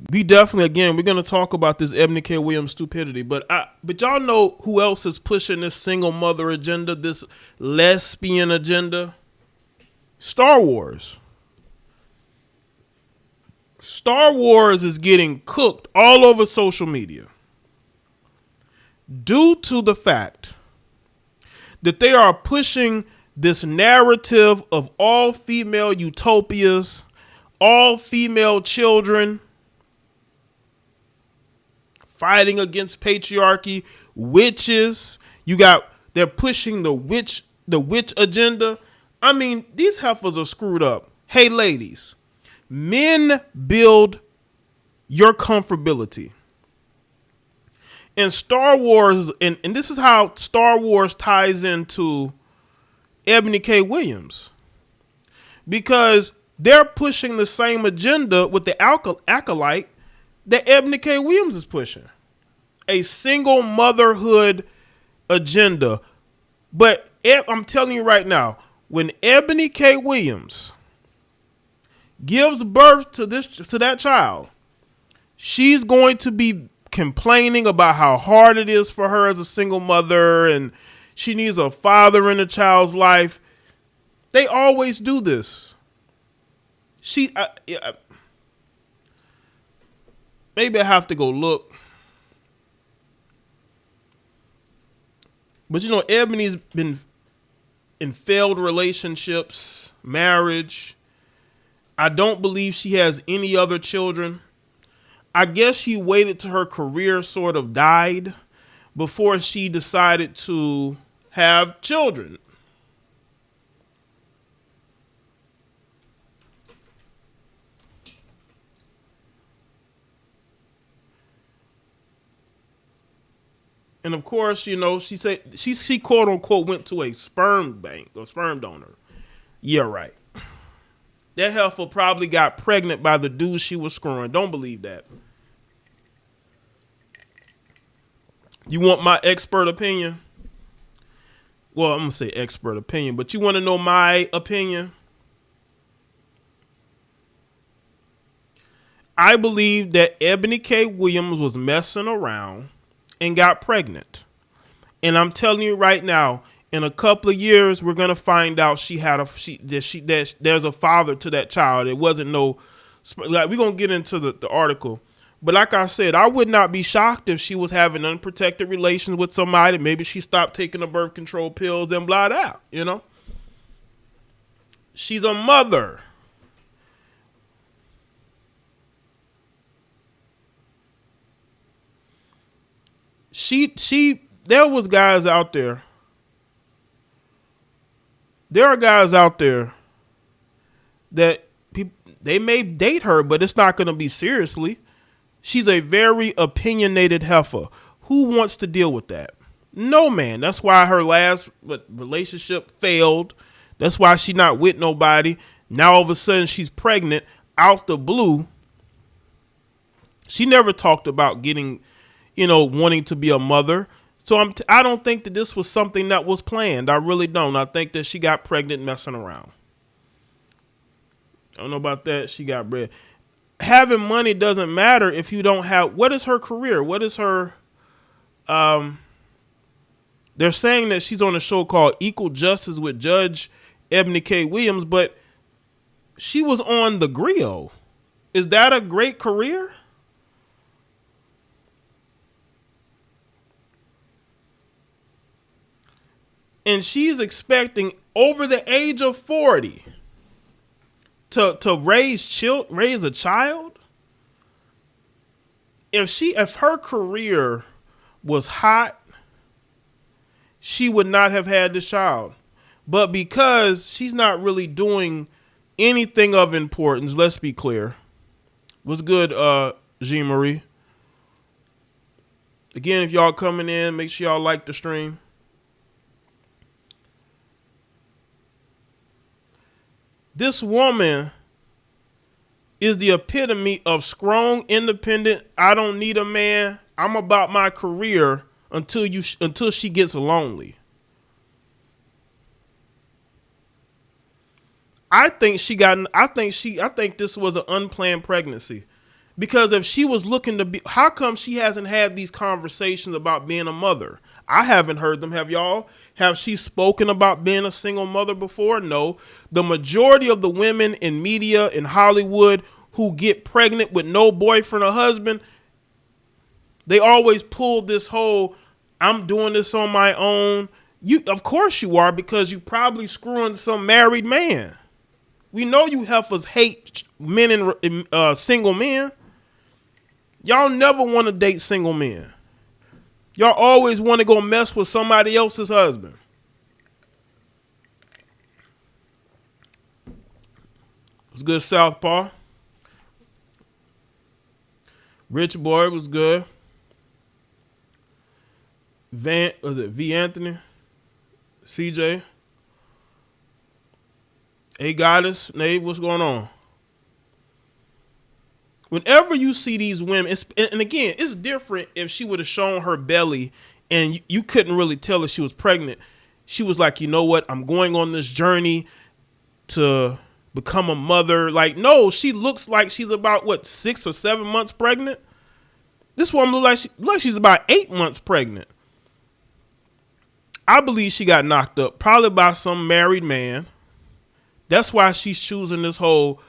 We definitely, again, we're gonna talk about this Ebony K. Williams stupidity, but y'all know who else is pushing this single mother agenda, this lesbian agenda? Star Wars. Star Wars is getting cooked all over social media due to the fact that they are pushing this narrative of all female utopias, all female children, fighting against patriarchy, witches. They're pushing the witch agenda. I mean, these heifers are screwed up. Hey ladies, men build your comfortability. And Star Wars, and this is how Star Wars ties into Ebony K. Williams. Because they're pushing the same agenda with the acolyte that Ebony K. Williams is pushing. A single motherhood agenda. But I'm telling you right now, when Ebony K. Williams gives birth to that child, she's going to be complaining about how hard it is for her as a single mother and she needs a father in the child's life. They always do this. Maybe I have to go look. But Ebony's been in failed relationships, marriage. I don't believe she has any other children. I guess she waited till her career sort of died before she decided to have children. And of course, she said she quote unquote went to a sperm bank or sperm donor. Yeah, right. That heifer probably got pregnant by the dude she was screwing. Don't believe that. You want my expert opinion? Well, I'm going to say expert opinion, but you want to know my opinion? I believe that Ebony K. Williams was messing around and got pregnant. And I'm telling you right now, in a couple of years, we're gonna find out there's a father to that child. It wasn't no, like, we're gonna get into the article. But like I said, I would not be shocked if she was having unprotected relations with somebody. Maybe she stopped taking the birth control pills and blah blah. She's a mother. There was guys out there. There are guys out there that they may date her, but it's not going to be seriously. She's a very opinionated heifer. Who wants to deal with that? No man. That's why her last relationship failed. That's why she not with nobody. Now all of a sudden she's pregnant out the blue. She never talked about wanting to be a mother. So I don't think that this was something that was planned. I really don't. I think that she got pregnant messing around. I don't know about that. She got bread. Having money doesn't matter if you don't have. What is her career? What is her? They're saying that she's on a show called Equal Justice with Judge Ebony K. Williams, but she was on The Griot. Is that a great career? And she's expecting over the age of 40 to raise a child. If her career was hot, she would not have had this child. But because she's not really doing anything of importance, let's be clear. What's good, Jean Marie? Again, if y'all coming in, make sure y'all like the stream. This woman is the epitome of strong, independent. I don't need a man. I'm about my career until she gets lonely. I think this was an unplanned pregnancy Because if she was looking to be, how come she hasn't had these conversations about being a mother? I haven't heard them. Have y'all? Have she spoken about being a single mother before? No. The majority of the women in media in Hollywood who get pregnant with no boyfriend or husband, they always pull this whole, I'm doing this on my own. Of course you are, because you probably screwing some married man. We know you heifers hate men and single men. Y'all never want to date single men. Y'all always want to go mess with somebody else's husband. It's good, Southpaw. Rich Boy was good. V Anthony? CJ? A Goddess? Nate, what's going on? Whenever you see these women, and again, it's different if she would have shown her belly and you couldn't really tell if she was pregnant. She was like, you know what? I'm going on this journey to become a mother. Like, no, she looks like she's about, 6 or 7 months pregnant? This woman looks like she's about 8 months pregnant. I believe she got knocked up, probably by some married man. That's why she's choosing this whole,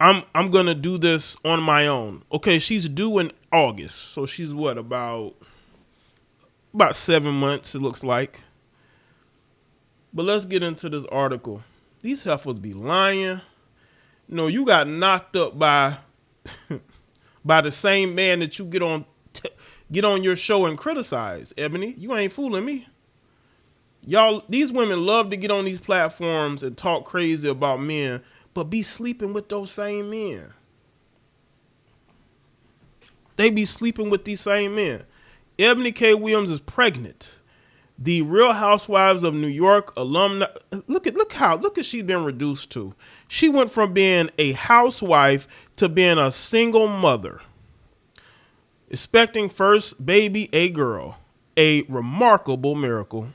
I'm gonna do this on my own. Okay, she's due in August, so she's about 7 months, it looks like. But let's get into this article. These heifers be lying. No, you got knocked up by by the same man that you get on your show and criticize. Ebony, you ain't fooling me. Y'all, these women love to get on these platforms and talk crazy about men, but be sleeping with those same men. They be sleeping with these same men. Eboni K. Williams is pregnant. The Real Housewives of New York alumni. Look at she's been reduced to. She went from being a housewife to being a single mother. Expecting first baby, a girl. A remarkable miracle.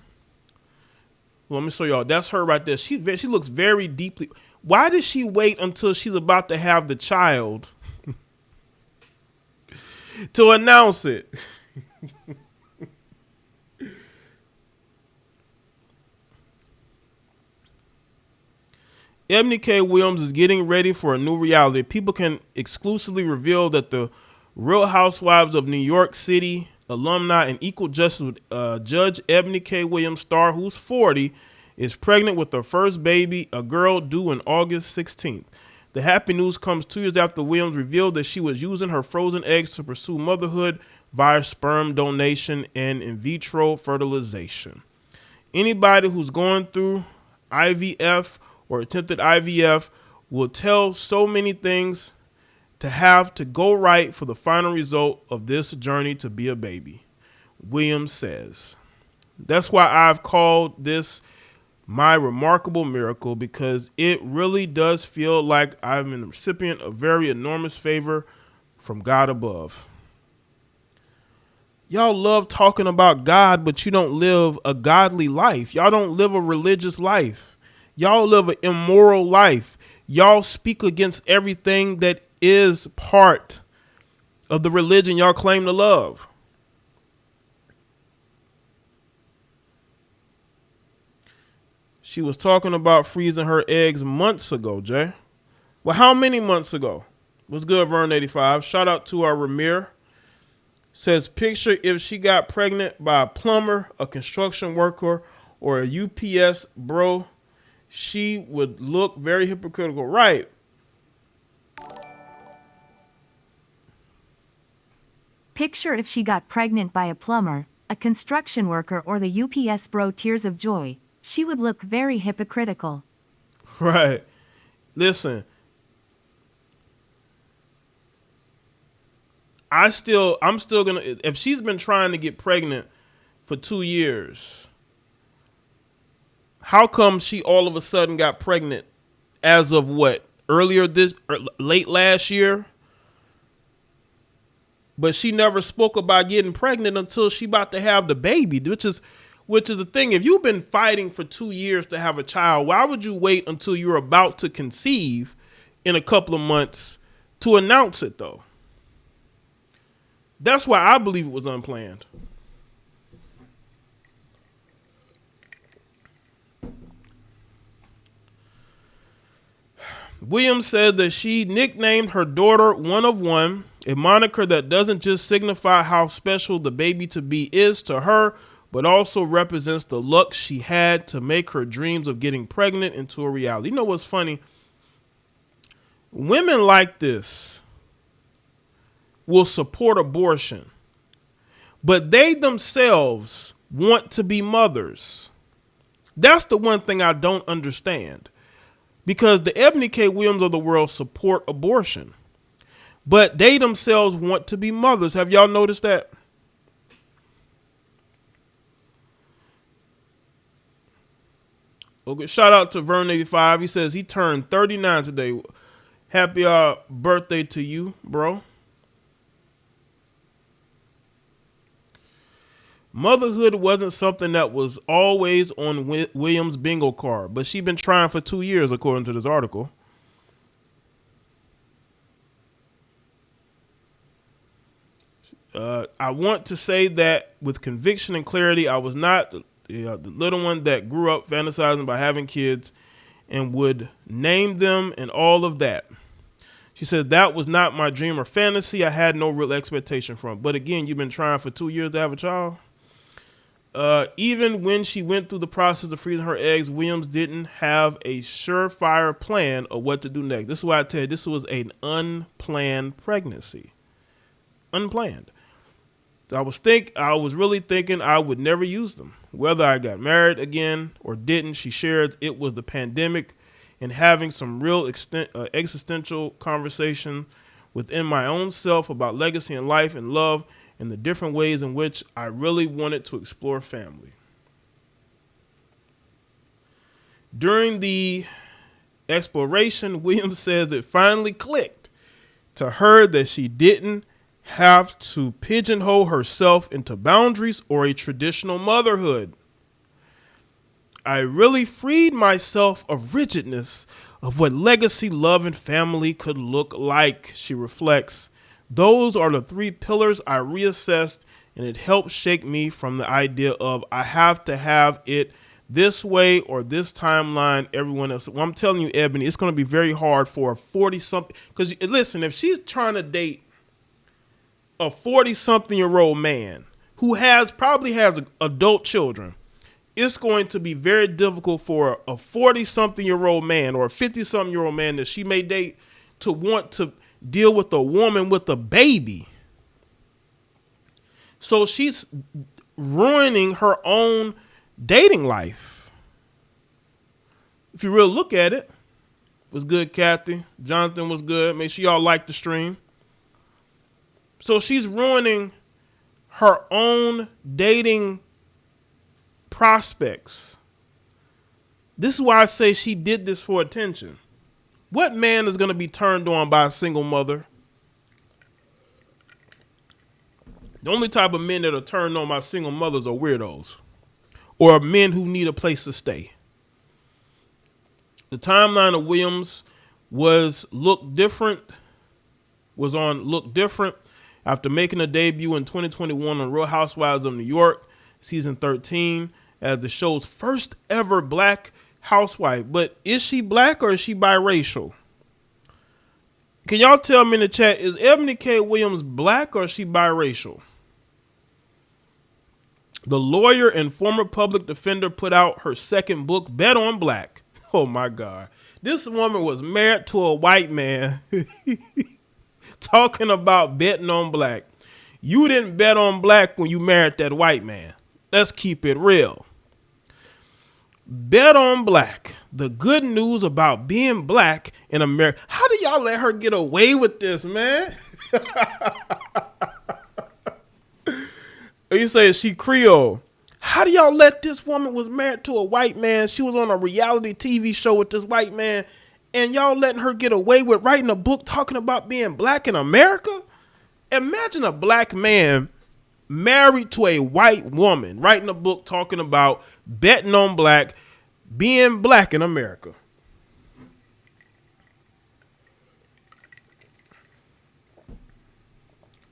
Let me show y'all. That's her right there. She looks very deeply. Why did she wait until she's about to have the child to announce it? Eboni K. Williams is getting ready for a new reality. People can exclusively reveal that the Real Housewives of New York City alumni and equal justice Judge Eboni K. Williams star, who's 40, is pregnant with her first baby, a girl due on August 16th. The happy news comes 2 years after Williams revealed that she was using her frozen eggs to pursue motherhood via sperm donation and in vitro fertilization. Anybody who's going through IVF or attempted IVF will tell so many things to have to go right for the final result of this journey to be a baby, Williams says. That's why I've called this my remarkable miracle, because it really does feel like I'm the recipient of very enormous favor from God above. Y'all love talking about God, but you don't live a godly life. Y'all don't live a religious life. Y'all live an immoral life. Y'all speak against everything that is part of the religion y'all claim to love. She was talking about freezing her eggs months ago, Jay. Well, how many months ago? What's good, Vern85? Shout out to our Ramir. Says, picture if she got pregnant by a plumber, a construction worker, or a UPS bro, she would look very hypocritical. Right. Picture if she got pregnant by a plumber, a construction worker, or the UPS bro, tears of joy. She would look very hypocritical. Right. Listen. I'm still gonna, if she's been trying to get pregnant for 2 years, how come she all of a sudden got pregnant as of what? Late last year? But she never spoke about getting pregnant until she about to have the baby, which is the thing. If you've been fighting for 2 years to have a child, why would you wait until you're about to conceive in a couple of months to announce it, though. That's why I believe it was unplanned. Williams said that she nicknamed her daughter One of One, a moniker that doesn't just signify how special the baby-to-be is to her, but also represents the luck she had to make her dreams of getting pregnant into a reality. You know what's funny? Women like this will support abortion, but they themselves want to be mothers. That's the one thing I don't understand. Because the Eboni K. Williams of the world support abortion, but they themselves want to be mothers. Have y'all noticed that? Okay, shout out to Vern85. He says he turned 39 today. Happy birthday to you, bro. Motherhood wasn't something that was always on Williams' bingo card, but she's been trying for 2 years, according to this article. I want to say that with conviction and clarity, I was not the little one that grew up fantasizing about having kids and would name them and all of that. She says that was not my dream or fantasy. I had no real expectation from it. But again, you've been trying for 2 years to have a child. Even when she went through the process of freezing her eggs, Williams didn't have a surefire plan of what to do next. This is why I tell you, this was an unplanned pregnancy. Unplanned. I was really thinking I would never use them. Whether I got married again or didn't, she shared it was the pandemic and having some real existential conversation within my own self about legacy and life and love and the different ways in which I really wanted to explore family. During the exploration, Williams says it finally clicked to her that she didn't have to pigeonhole herself into boundaries or a traditional motherhood. I really freed myself of rigidness of what legacy, love, and family could look like, she reflects. Those are the 3 pillars I reassessed, and it helped shake me from the idea of I have to have it this way or this timeline, everyone else. Well, I'm telling you, Eboni, it's going to be very hard for a 40-something. Because listen, if she's trying to date a 40-something-year-old man who probably has adult children, it's going to be very difficult for a 40-something-year-old man or a 50-something-year-old man that she may date to want to deal with a woman with a baby. So she's ruining her own dating life. If you really look at it, was good, Kathy. Jonathan was good. Make sure y'all like the stream. So she's ruining her own dating prospects. This is why I say she did this for attention. What man is going to be turned on by a single mother? The only type of men that are turned on by single mothers are weirdos or men who need a place to stay. The timeline of Williams was on Look Different after making a debut in 2021 on Real Housewives of New York, season 13, as the show's first ever black housewife. But is she black or is she biracial? Can y'all tell me in the chat, is Eboni K. Williams black or is she biracial? The lawyer and former public defender put out her second book, Bet on Black. Oh my God. This woman was married to a white man talking about betting on black. You didn't bet on black when you married that white man. Let's keep it real. Bet on Black, the good news about being black in America. How do y'all let her get away with this, man? You say she Creole. How do y'all let this woman was married to a white man? She was on a reality TV show with this white man, and y'all letting her get away with writing a book talking about being black in America? Imagine a black man married to a white woman writing a book talking about betting on black, being black in America.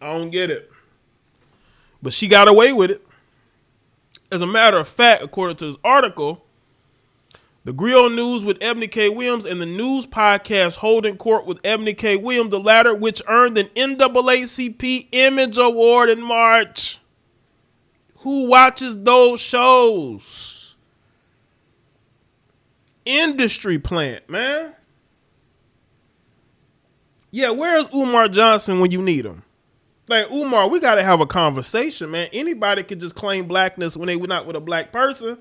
I don't get it. But she got away with it. As a matter of fact, according to this article, the Griot News with Eboni K. Williams and the news podcast Holding Court with Eboni K. Williams, the latter which earned an NAACP Image Award in March. Who watches those shows? Industry plant, man. Yeah, where's Umar Johnson when you need him? Like, Umar, we got to have a conversation, man. Anybody could just claim blackness when they were not with a black person.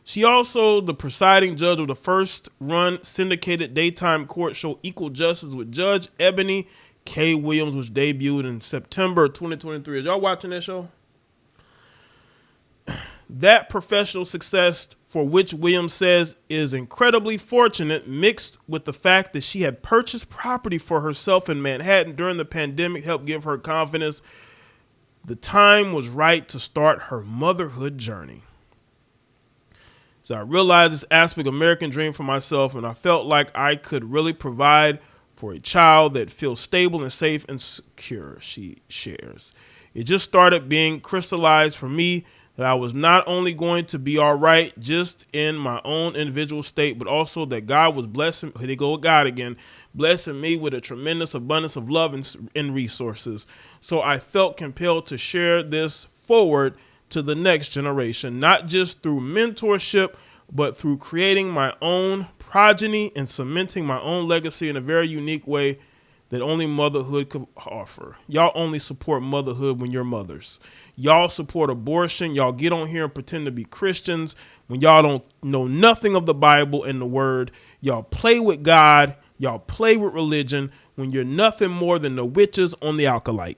She also the presiding judge of the first-run syndicated daytime court show Equal Justice with Judge Eboni K. Williams, which debuted in September 2023. Is y'all watching that show? That professional success, for which Williams says is incredibly fortunate, mixed with the fact that she had purchased property for herself in Manhattan during the pandemic, helped give her confidence. The time was right to start her motherhood journey. So I realized this aspect of American dream for myself, and I felt like I could really provide for a child that feels stable and safe and secure, she shares. It just started being crystallized for me that I was not only going to be all right just in my own individual state, but also that God was blessing, here they go with God again, blessing me with a tremendous abundance of love and resources. So I felt compelled to share this forward to the next generation, not just through mentorship, but through creating my own progeny and cementing my own legacy in a very unique way that only motherhood could offer. Y'all only support motherhood when you're mothers. Y'all support abortion. Y'all get on here and pretend to be Christians when y'all don't know nothing of the Bible and the word. Y'all play with God. Y'all play with religion when you're nothing more than the witches on the alkalite.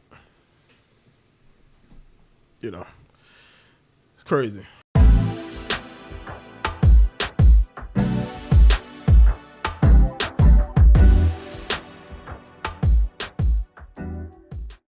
You know, it's crazy.